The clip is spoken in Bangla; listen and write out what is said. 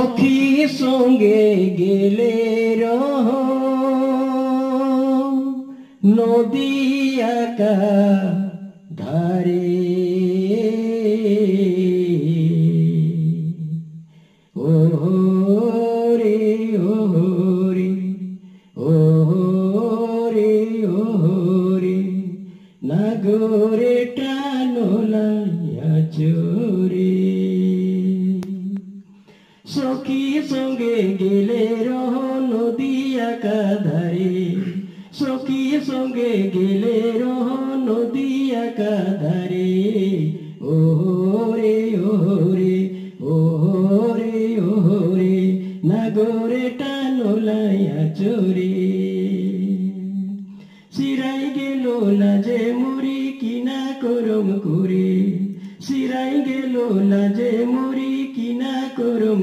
সখী সঙ্গে গেলে রহ নদী একা ধারে ওরে ওরে ওরে ওরে নাগরে টানোলাইয়া চোরে সখী সঙ্গে গেলে রহ নদী একা ধারে সখী সঙ্গে গেলে রহ নদী একা ধারে ওরে ওরে ওরে ওরে নাগরে